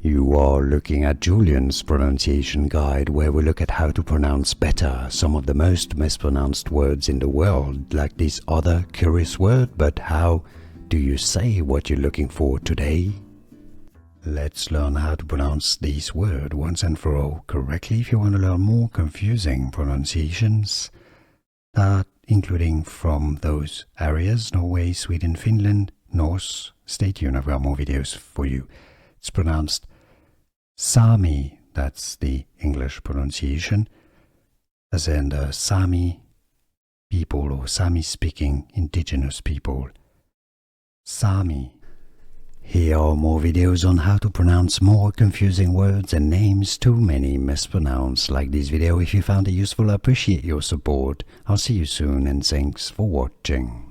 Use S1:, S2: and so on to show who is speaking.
S1: You are looking at Julian's pronunciation guide, where we look at how to pronounce better some of the most mispronounced words in the world, like this other curious word. But how do you say what you're looking for today? Let's learn how to pronounce this word once and for all correctly. If you want to learn more confusing pronunciations, including from those areas, Norway, Sweden, Finland, Norse, stay tuned, I've got more videos for you. It's pronounced Sami, that's the English pronunciation, as in the Sami people or Sami-speaking indigenous people. Sami. Here are more videos on how to pronounce more confusing words and names too many mispronounced. Like this video if you found it useful. I appreciate your support. I'll see you soon and thanks for watching.